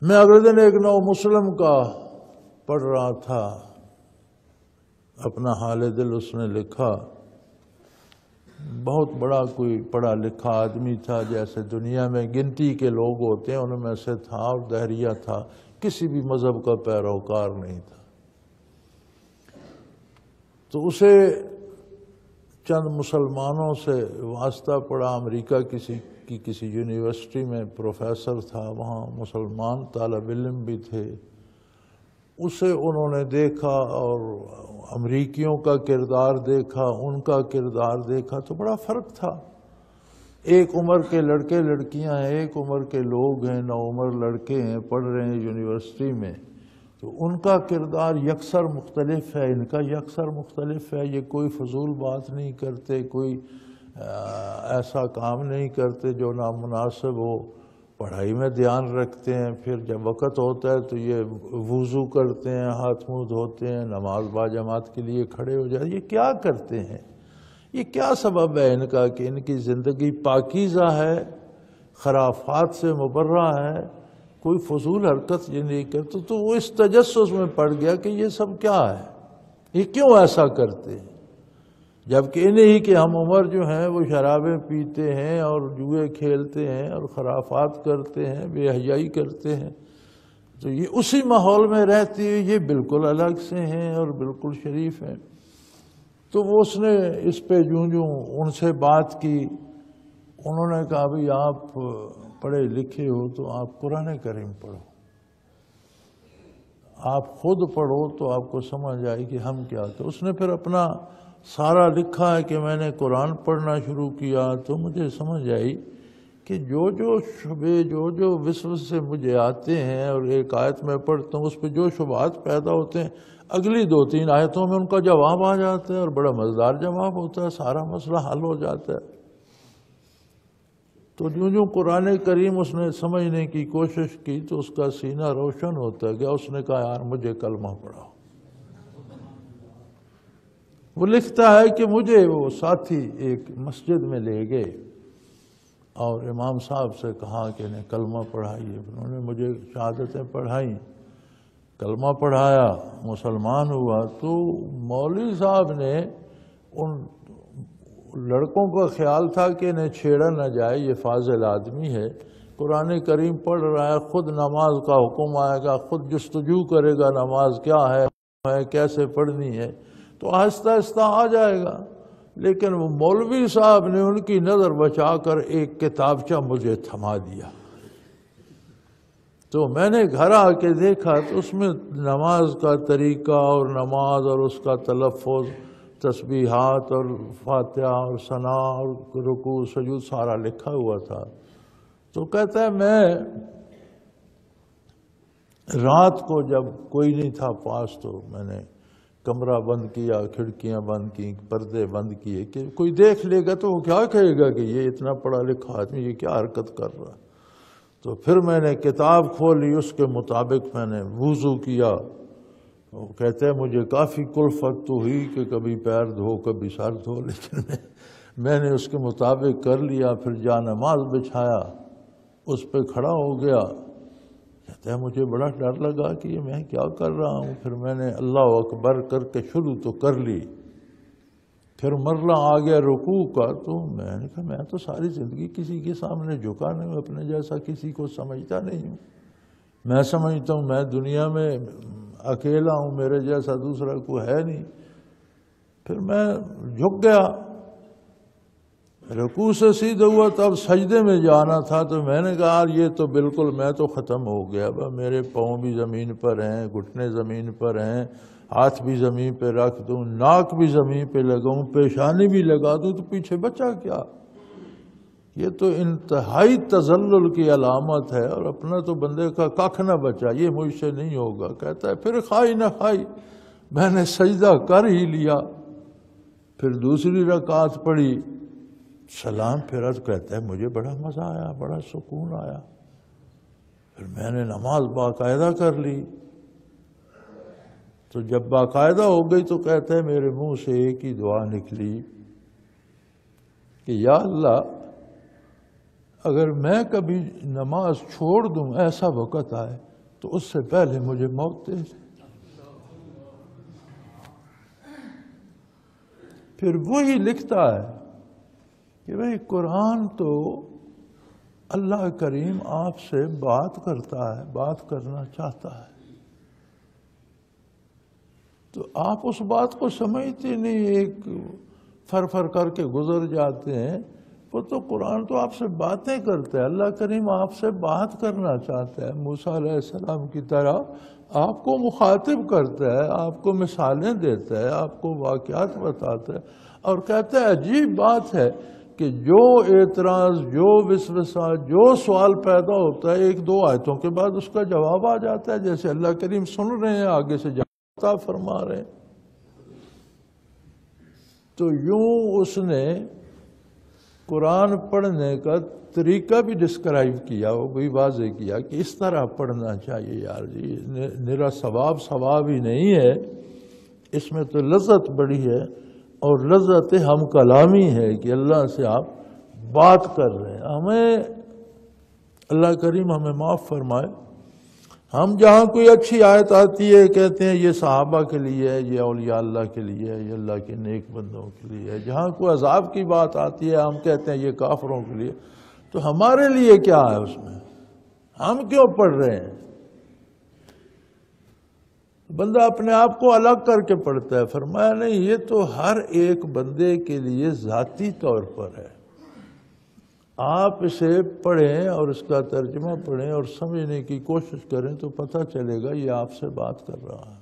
میں اگلے دن ایک نو مسلم کا پڑھ رہا تھا، اپنا حال دل اس نے لکھا، بہت بڑا کوئی پڑھا لکھا آدمی تھا، جیسے دنیا میں گنتی کے لوگ ہوتے ہیں ان میں سے تھا، اور دہریہ تھا، کسی بھی مذہب کا پیروکار نہیں تھا۔ تو اسے چند مسلمانوں سے واسطہ پڑا، امریکہ کسی یونیورسٹی میں پروفیسر تھا، وہاں مسلمان طالب علم بھی تھے، اسے انہوں نے دیکھا اور امریکیوں کا کردار دیکھا، ان کا کردار دیکھا تو بڑا فرق تھا۔ ایک عمر کے لڑکے لڑکیاں ہیں، ایک عمر کے لوگ ہیں، نوعمر لڑکے ہیں، پڑھ رہے ہیں یونیورسٹی میں، تو ان کا کردار یکسر مختلف ہے، ان کا یکسر مختلف ہے۔ یہ کوئی فضول بات نہیں کرتے، کوئی ایسا کام نہیں کرتے جو نامناسب ہو، پڑھائی میں دھیان رکھتے ہیں، پھر جب وقت ہوتا ہے تو یہ وضو کرتے ہیں، ہاتھ منہ دھوتے ہیں، نماز باجماعت کے لیے کھڑے ہو جاتے ہیں۔ یہ کیا کرتے ہیں؟ یہ کیا سبب ہے ان کا کہ ان کی زندگی پاکیزہ ہے، خرافات سے مبرہ ہے، کوئی فضول حرکت یہ نہیں کرتے؟ تو وہ اس تجسس میں پڑ گیا کہ یہ سب کیا ہے، یہ کیوں ایسا کرتے ہیں؟ جبکہ انہیں ہی کہ ہم عمر جو ہیں وہ شرابیں پیتے ہیں اور جوئے کھیلتے ہیں اور خرافات کرتے ہیں، بے حیائی کرتے ہیں، تو یہ اسی ماحول میں رہتی ہے، یہ بالکل الگ سے ہیں اور بالکل شریف ہیں۔ تو وہ اس نے اس پہ جوں ان سے بات کی، انہوں نے کہا بھئی آپ پڑھے لکھے ہو تو آپ قرآن کریم پڑھو، آپ خود پڑھو تو آپ کو سمجھ آئے کہ ہم کیا کہ اس نے پھر اپنا سارا لکھا ہے کہ میں نے قرآن پڑھنا شروع کیا تو مجھے سمجھ آئی کہ جو شبے جو وسوسے سے مجھے آتے ہیں اور ایک آیت میں پڑھتا ہوں اس پہ جو شبہات پیدا ہوتے ہیں، اگلی 2-3 آیتوں میں ان کا جواب آ جاتا ہے اور بڑا مزیدار جواب ہوتا ہے، سارا مسئلہ حل ہو جاتا ہے۔ تو جو قرآن کریم اس نے سمجھنے کی کوشش کی تو اس کا سینہ روشن ہوتا گیا، اس نے کہا یار مجھے کلمہ پڑھاؤ۔ وہ لکھتا ہے کہ مجھے وہ ساتھی ایک مسجد میں لے گئے اور امام صاحب سے کہا کہ انہیں کلمہ پڑھائیے، انہوں نے مجھے شہادتیں پڑھائیں، کلمہ پڑھایا، مسلمان ہوا۔ تو مولوی صاحب نے ان لڑکوں کا خیال تھا کہ انہیں چھیڑا نہ جائے، یہ فاضل آدمی ہے، قرآن کریم پڑھ رہا ہے، خود نماز کا حکم آئے گا، خود جستجو کرے گا نماز کیا ہے کیسے پڑھنی ہے، تو آہستہ آہستہ آ جائے گا۔ لیکن وہ مولوی صاحب نے ان کی نظر بچا کر ایک کتابچہ مجھے تھما دیا، تو میں نے گھر آ کے دیکھا تو اس میں نماز کا طریقہ اور نماز اور اس کا تلفظ، تسبیحات اور فاتحہ اور ثنا اور رکوع سجود سارا لکھا ہوا تھا۔ تو کہتا ہے میں رات کو جب کوئی نہیں تھا پاس تو میں نے کمرہ بند کیا، کھڑکیاں بند کی، پردے بند کیے کہ کوئی دیکھ لے گا تو وہ کیا کہے گا کہ یہ اتنا پڑھا لکھا آدمی یہ کیا حرکت کر رہا ہے۔ تو پھر میں نے کتاب کھولی، اس کے مطابق میں نے وضو کیا۔ وہ کہتے ہیں مجھے کافی کلفت تو ہوئی کہ کبھی پیر دھو کبھی سر دھو، لیکن میں نے اس کے مطابق کر لیا۔ پھر جا نماز بچھایا، اس پہ کھڑا ہو گیا۔ کہتے ہیں مجھے بڑا ڈر لگا کہ یہ میں کیا کر رہا ہوں۔ پھر میں نے اللہ اکبر کر کے شروع تو کر لی، پھر مرلہ آ گیا رکوع کا، تو میں نے کہا میں تو ساری زندگی کسی کے سامنے جھکا نہیں ہوں، اپنے جیسا کسی کو سمجھتا نہیں ہوں، میں سمجھتا ہوں میں دنیا میں اکیلا ہوں، میرے جیسا دوسرا کوئی ہے نہیں۔ پھر میں جھک گیا، رکوع سے سیدھا ہوا، تب سجدے میں جانا تھا، تو میں نے کہا یار یہ تو بالکل میں تو ختم ہو گیا، میرے پاؤں بھی زمین پر ہیں، گھٹنے زمین پر ہیں، ہاتھ بھی زمین پہ رکھ دوں، ناک بھی زمین پہ لگاؤں، پیشانی بھی لگا دوں، تو پیچھے بچا کیا؟ یہ تو انتہائی تذلل کی علامت ہے، اور اپنا تو بندے کا ککھ نہ بچا، یہ مجھ سے نہیں ہوگا۔ کہتا ہے پھر کھائی نہ کھائی، میں نے سجدہ کر ہی لیا، پھر دوسری رکعت پڑھی، سلام پھرا، تو کہتا ہے مجھے بڑا مزہ آیا، بڑا سکون آیا۔ پھر میں نے نماز باقاعدہ کر لی، تو جب باقاعدہ ہو گئی تو کہتا ہے میرے منہ سے ایک ہی دعا نکلی کہ یا اللہ اگر میں کبھی نماز چھوڑ دوں، ایسا وقت آئے تو اس سے پہلے مجھے موت دے دے۔ پھر وہی لکھتا ہے کہ بھئی قرآن تو اللہ کریم آپ سے بات کرتا ہے، بات کرنا چاہتا ہے، تو آپ اس بات کو سمجھتے نہیں، ایک فر کر کے گزر جاتے ہیں۔ وہ تو قرآن تو آپ سے باتیں کرتا ہے، اللہ کریم آپ سے بات کرنا چاہتا ہے، موسیٰ علیہ السلام کی طرح آپ کو مخاطب کرتا ہے، آپ کو مثالیں دیتا ہے، آپ کو واقعات بتاتا ہے، اور کہتا ہے عجیب بات ہے کہ جو اعتراض، جو وسوسہ، جو سوال پیدا ہوتا ہے، ایک دو آیتوں کے بعد اس کا جواب آ جاتا ہے، جیسے اللہ کریم سن رہے ہیں، آگے سے جواب عطا فرما رہے ہیں۔ تو یوں اس نے قرآن پڑھنے کا طریقہ بھی ڈسکرائب کیا، وہ بھی واضح کیا کہ اس طرح پڑھنا چاہیے یار جی، نرا ثواب ہی نہیں ہے، اس میں تو لذت بڑی ہے، اور لذت ہم کلامی ہے کہ اللہ سے آپ بات کر رہے ہیں۔ ہمیں اللہ کریم ہمیں معاف فرمائے، ہم جہاں کوئی اچھی آیت آتی ہے کہتے ہیں یہ صحابہ کے لیے ہے، یہ اولیاء اللہ کے لیے ہے، یہ اللہ کے نیک بندوں کے لیے ہے۔ جہاں کوئی عذاب کی بات آتی ہے ہم کہتے ہیں یہ کافروں کے لیے۔ تو ہمارے لیے کیا ہے اس میں؟ ہم کیوں پڑھ رہے ہیں؟ بندہ اپنے آپ کو الگ کر کے پڑھتا ہے۔ فرمایا نہیں، یہ تو ہر ایک بندے کے لیے ذاتی طور پر ہے، آپ اسے پڑھیں اور اس کا ترجمہ پڑھیں اور سمجھنے کی کوشش کریں تو پتہ چلے گا یہ آپ سے بات کر رہا ہے۔